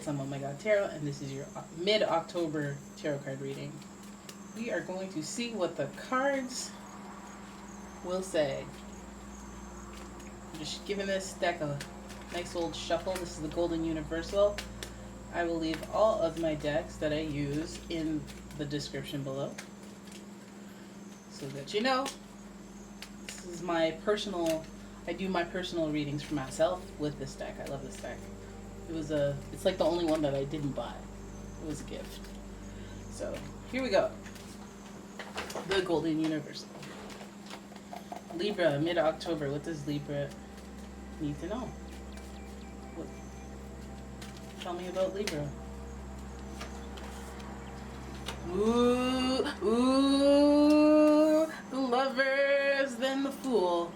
It's umomgtarot, and this is your mid-October tarot card reading. We are going to see what the cards will say. I'm just giving this deck a nice old shuffle. This is the Golden Universal. I will leave all of my decks that I use in the description below, so that you know. This is my personal, I do my personal readings for myself with this deck. I love this deck. It's like the only one that I didn't buy. It was a gift. So here we go. The Golden Universal. Libra, mid-October. What does Libra need to know? Tell me about Libra. Ooh, the Lovers, then the Fool,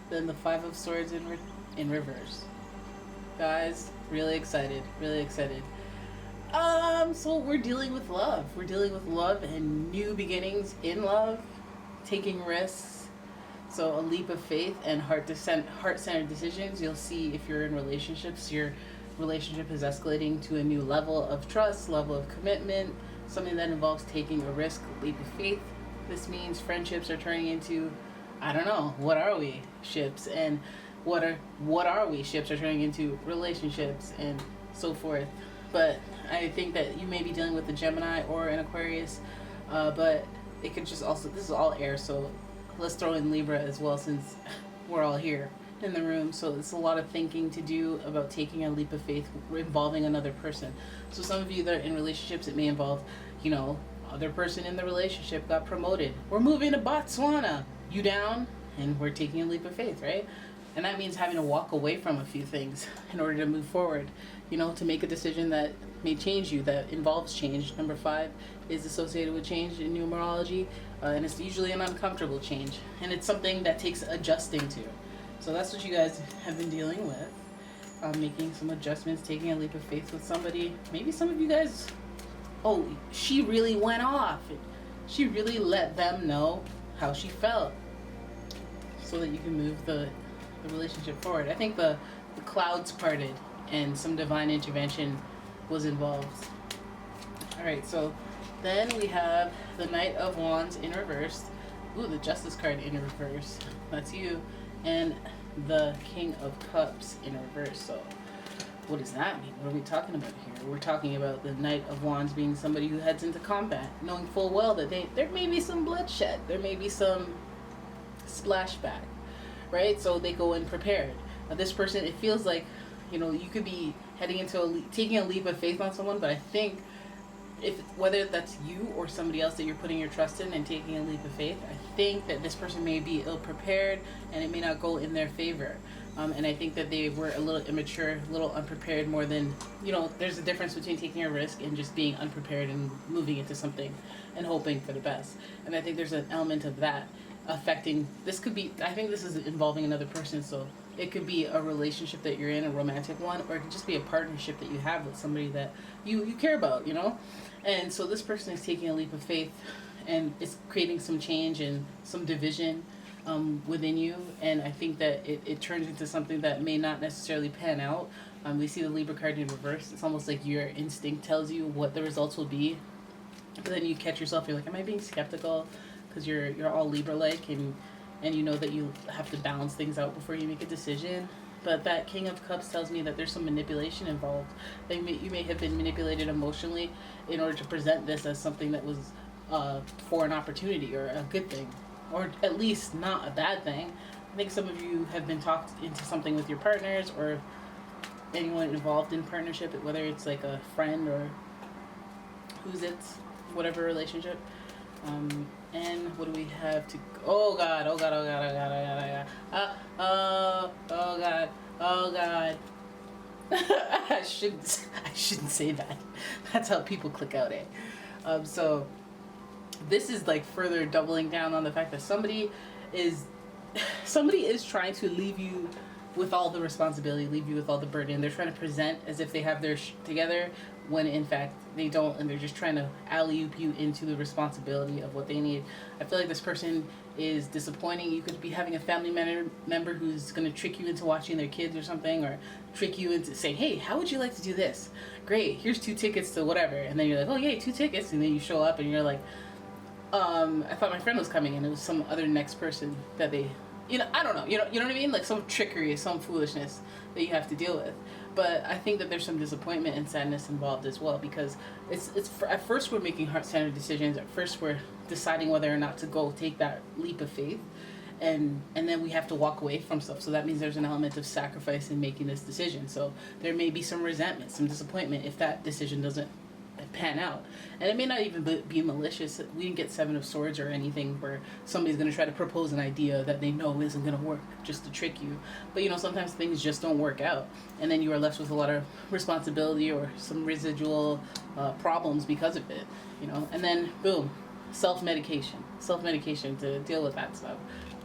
then the Five of Swords in reverse. Guys, really excited, really excited. So we're dealing with love. We're dealing with love and new beginnings in love, taking risks. So a leap of faith and heart-centered decisions. You'll see if you're in relationships, your relationship is escalating to a new level of trust, level of commitment, something that involves taking a risk, a leap of faith. This means friendships are turning into, I don't know, what are we ships, and what are we ships are turning into relationships and so forth. But I think that you may be dealing with a Gemini or an Aquarius, but it could just also, this is all air, so let's throw in Libra as well, since we're all here in the room. So it's a lot of thinking to do about taking a leap of faith involving another person. So some of you that are in relationships, it may involve, you know, other person in the relationship got promoted. We're moving to Botswana. You down? And we're taking a leap of faith, right? And that means having to walk away from a few things in order to move forward, you know, to make a decision that may change you, that involves change. Number 5 is associated with change in numerology, and it's usually an uncomfortable change, and it's something that takes adjusting to. So that's what you guys have been dealing with, making some adjustments, taking a leap of faith with somebody. Maybe some of you guys, oh, she really went off. She really let them know how she felt so that you can move the relationship forward. I think the clouds parted and some divine intervention was involved. All right, so then we have the Knight of Wands in reverse. Ooh, the Justice card in reverse. That's you. And the King of Cups in reverse. So what does that mean? What are we talking about here? We're talking about the Knight of Wands being somebody who heads into combat, knowing full well that there may be some bloodshed, there may be some splashback, right? So they go in prepared. Now this person, it feels like, you know, you could be heading into taking a leap of faith on someone, but I think whether that's you or somebody else that you're putting your trust in and taking a leap of faith, I think that this person may be ill-prepared and it may not go in their favor. And I think that they were a little immature, a little unprepared, more than, you know, there's a difference between taking a risk and just being unprepared and moving into something and hoping for the best. And I think there's an element of that affecting, this could be, I think this is involving another person, so it could be a relationship that you're in, a romantic one, or it could just be a partnership that you have with somebody that you care about, you know? And so this person is taking a leap of faith and it's creating some change and some division within you. And I think that it turns into something that may not necessarily pan out. We see the Libra card in reverse. It's almost like your instinct tells you what the results will be. But then you catch yourself, you're like, am I being skeptical? Because you're all Libra-like and you know that you have to balance things out before you make a decision. But that King of Cups tells me that there's some manipulation involved. You may have been manipulated emotionally in order to present this as something that was for an opportunity or a good thing, or at least not a bad thing. I think some of you have been talked into something with your partners or anyone involved in partnership, whether it's like a friend or whatever relationship. And what do we have to, oh God, I shouldn't say that. That's how people click out, eh? So this is like further doubling down on the fact that somebody is trying to leave you with all the responsibility, leave you with all the burden. They're trying to present as if they have their together, when in fact they don't, and they're just trying to alley-oop you into the responsibility of what they need. I feel like this person is disappointing. You could be having a family member who's going to trick you into watching their kids or something, or trick you into saying, hey, how would you like to do this? Great, here's 2 tickets to whatever. And then you're like, oh yay, 2 tickets. And then you show up and you're like, I thought my friend was coming, and it was some other next person that they, I don't know, you know what I mean? Like some trickery, some foolishness that you have to deal with. But I think that there's some disappointment and sadness involved as well, because it's at first we're making heart-centered decisions. At first we're deciding whether or not to go take that leap of faith, and then we have to walk away from stuff. So that means there's an element of sacrifice in making this decision. So there may be some resentment, some disappointment if that decision doesn't pan out. And it may not even be malicious. We didn't get 7 of Swords or anything where somebody's going to try to propose an idea that they know isn't going to work just to trick you. But sometimes things just don't work out, and then you are left with a lot of responsibility or some residual problems because of it. And then boom, self-medication to deal with that stuff.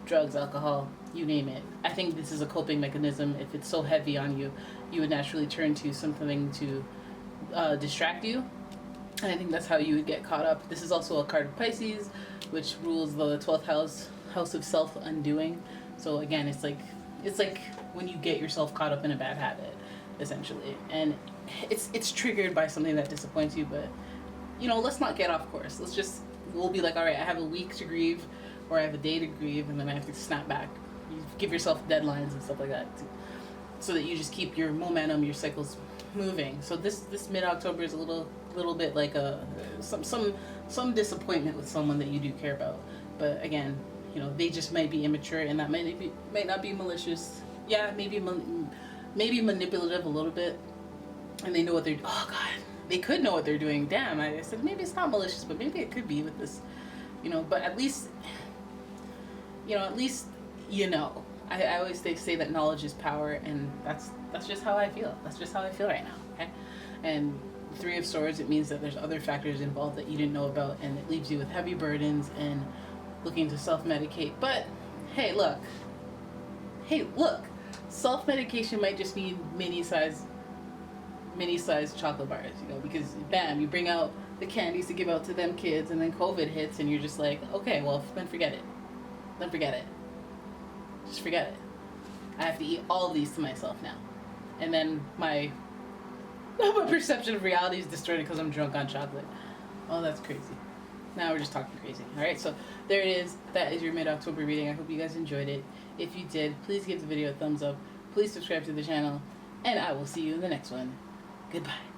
Drugs, alcohol, you name it. I think this is a coping mechanism. If it's so heavy on you, you would naturally turn to something to distract you. And I think that's how you would get caught up. This is also a card of Pisces, which rules the 12th house of self-undoing. So again, it's like when you get yourself caught up in a bad habit, essentially. And it's triggered by something that disappoints you, but let's not get off course. We'll be like, all right, I have a week to grieve, or I have a day to grieve, and then I have to snap back. You give yourself deadlines and stuff like that, so that you just keep your momentum, your cycles moving. So this mid-October is a little bit like some disappointment with someone that you do care about. But again, they just might be immature, and that might not be malicious. Yeah, maybe manipulative a little bit, and they know what they're. Oh God, they could know what they're doing. Damn, I said maybe it's not malicious, but maybe it could be with this. But at least, I always say that knowledge is power, and that's just how I feel. That's just how I feel right now. Okay, and 3 of Swords, it means that there's other factors involved that you didn't know about, and it leaves you with heavy burdens and looking to self-medicate. But hey, look, self-medication might just mean mini-sized chocolate bars, because bam, you bring out the candies to give out to them kids, and then COVID hits, and you're just like, okay, well, then forget it. Just forget it. I have to eat all of these to myself now. And then my perception of reality is distorted because I'm drunk on chocolate. Oh, that's crazy. Now we're just talking crazy. Alright, so there it is. That is your mid-October reading. I hope you guys enjoyed it. If you did, please give the video a thumbs up. Please subscribe to the channel. And I will see you in the next one. Goodbye.